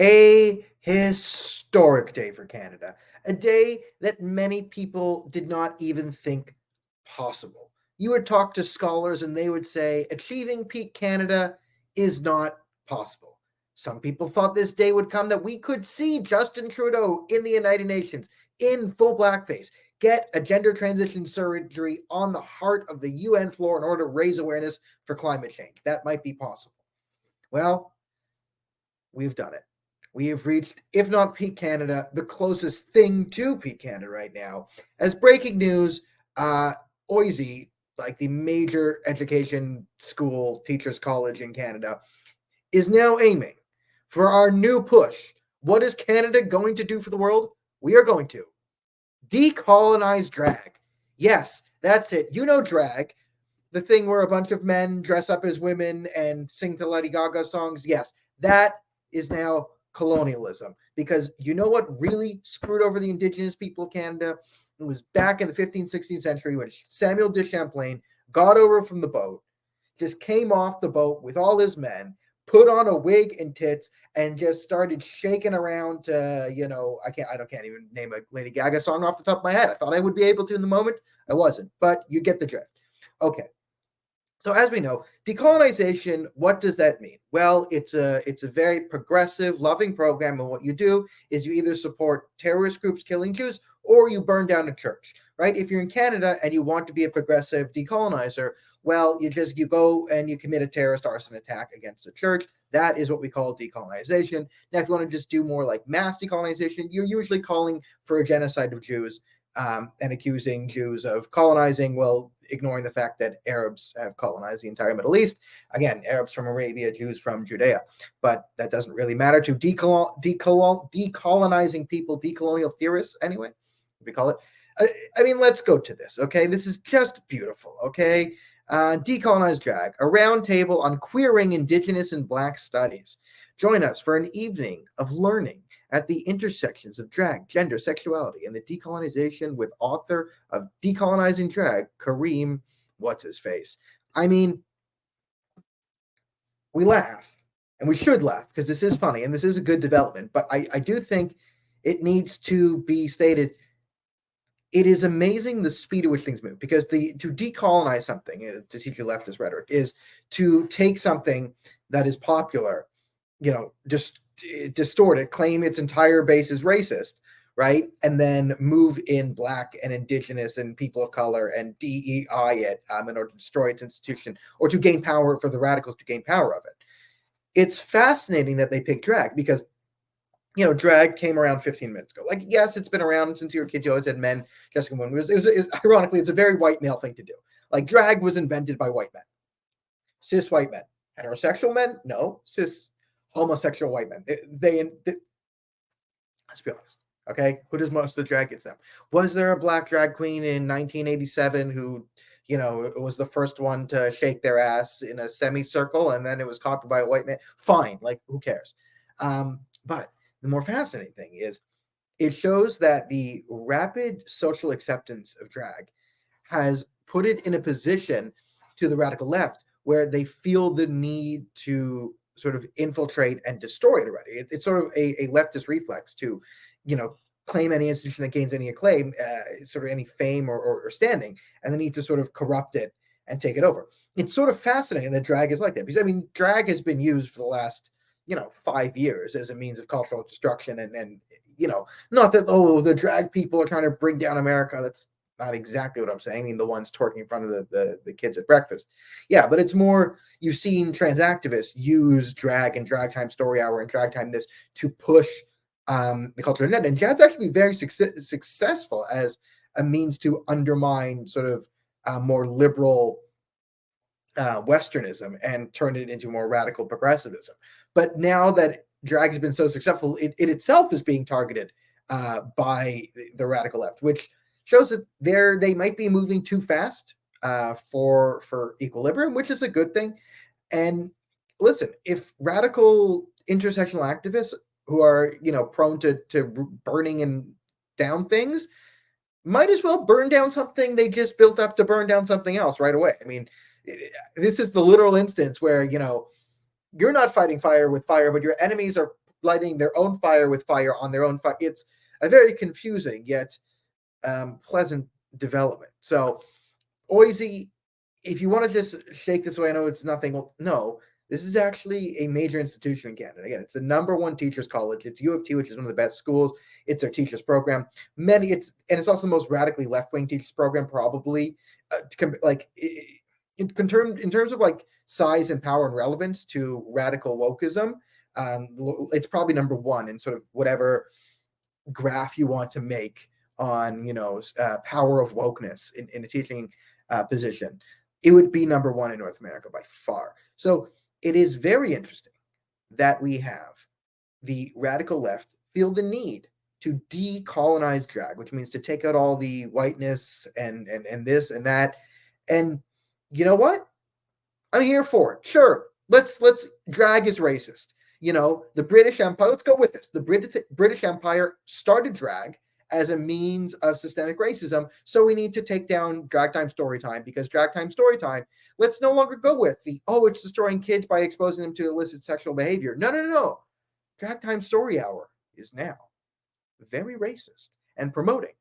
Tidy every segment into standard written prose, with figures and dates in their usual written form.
A historic day for Canada, a day that many people did not even think possible. You would talk to scholars and they would say achieving peak Canada is not possible. Some people thought this day would come that we could see Justin Trudeau in the United Nations in full blackface, get a gender transition surgery on the heart of the UN floor in order to raise awareness for climate change. That might be possible. Well, we've done it. We have reached, if not peak Canada, the closest thing to peak Canada right now. As breaking news, OISE, like the major education school, teachers college in Canada, is now aiming for our new push. What is Canada going to do for the world? We are going to decolonize drag. Yes, that's it. You know drag, the thing where a bunch of men dress up as women and sing to Lady Gaga songs. Yes, that is now colonialism, because you know what really screwed over the Indigenous people of Canada? It was back in the 15th, 16th century when Samuel de Champlain got over from the boat, just came off the boat with all his men, put on a wig and tits, and just started shaking around to, I can't even name a Lady Gaga song off the top of my head. I thought I would be able to in the moment. I wasn't, but you get the drift. Okay. So as we know, decolonization, what does that mean? Well, it's a very progressive, loving program, and what you do is you either support terrorist groups killing Jews or you burn down a church, right? If you're in Canada and you want to be a progressive decolonizer, well, you go and you commit a terrorist arson attack against a church. That is what we call decolonization. Now, if you want to just do more like mass decolonization, you're usually calling for a genocide of Jews and accusing Jews of colonizing, well, ignoring the fact that Arabs have colonized the entire Middle East. Again, Arabs from Arabia, Jews from Judea. But that doesn't really matter to decolonizing people, decolonial theorists, anyway, we call it. I mean, let's go to this, okay? This is just beautiful, okay? Decolonize Drag, a roundtable on queering Indigenous and Black studies. Join us for an evening of learning at the intersections of drag, gender, sexuality, and the decolonization with author of Decolonizing Drag, Kareem What's-His-Face. I mean, we laugh, and we should laugh, because this is funny, and this is a good development, but I do think it needs to be stated, it is amazing the speed at which things move, because to decolonize something, to teach you leftist rhetoric, is to take something that is popular, just distort it, claim its entire base is racist, right? And then move in Black and Indigenous and people of color and DEI it in order to destroy its institution or to gain power, for the radicals to gain power of it. It's fascinating that they pick drag because, drag came around 15 minutes ago. Like, yes, it's been around since you were kids. You always had men dressing women. It was ironically, it's a very white male thing to do. Like, drag was invented by white men, cis white men. Heterosexual men? No. Cis homosexual white men. They let's be honest, okay? Who does most of the drag? It's them. Was there a Black drag queen in 1987 who, was the first one to shake their ass in a semicircle and then it was copied by a white man? Fine, like, who cares? But the more fascinating thing is it shows that the rapid social acceptance of drag has put it in a position to the radical left where they feel the need to sort of infiltrate and destroy it already. It's sort of a leftist reflex to, claim any institution that gains any acclaim, sort of any fame or standing, and the need to sort of corrupt it and take it over. It's sort of fascinating that drag is like that, because, I mean, drag has been used for the last, 5 years as a means of cultural destruction. And not that, the drag people are trying to bring down America. That's not exactly what I'm saying. I mean, the ones twerking in front of the kids at breakfast. Yeah, but it's more, you've seen trans activists use drag and drag time story hour and drag time this to push the culture agenda. And Jad's actually very successful as a means to undermine sort of more liberal Westernism and turn it into more radical progressivism. But now that drag has been so successful, it itself is being targeted by the radical left, which shows that they might be moving too fast for equilibrium, which is a good thing. And listen, if radical intersectional activists who are prone to burning and down things might as well burn down something they just built up to burn down something else right away. I mean, this is the literal instance where you're not fighting fire with fire, but your enemies are lighting their own fire with fire on their own fire. It's a very confusing yet pleasant development. So, Oisey, if you want to just shake this away, I know it's nothing. No, this is actually a major institution in Canada. Again, it's the number one teachers college. It's U of T, which is one of the best schools. It's their teachers program. It's also the most radically left wing teachers program, probably. In terms of like size and power and relevance to radical wokeism, it's probably number one in sort of whatever graph you want to make on power of wokeness in a teaching position. It would be number one in North America by far. So it is very interesting that we have the radical left feel the need to decolonize drag, which means to take out all the whiteness and this and that. And you know what? I'm here for it. Sure, let's drag is racist. The British Empire. Let's go with this. The British Empire started drag as a means of systemic racism. So we need to take down drag time story time, because drag time story time, let's no longer go with it's destroying kids by exposing them to illicit sexual behavior. No. Drag time story hour is now very racist and promoting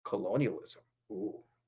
colonialism. Ooh.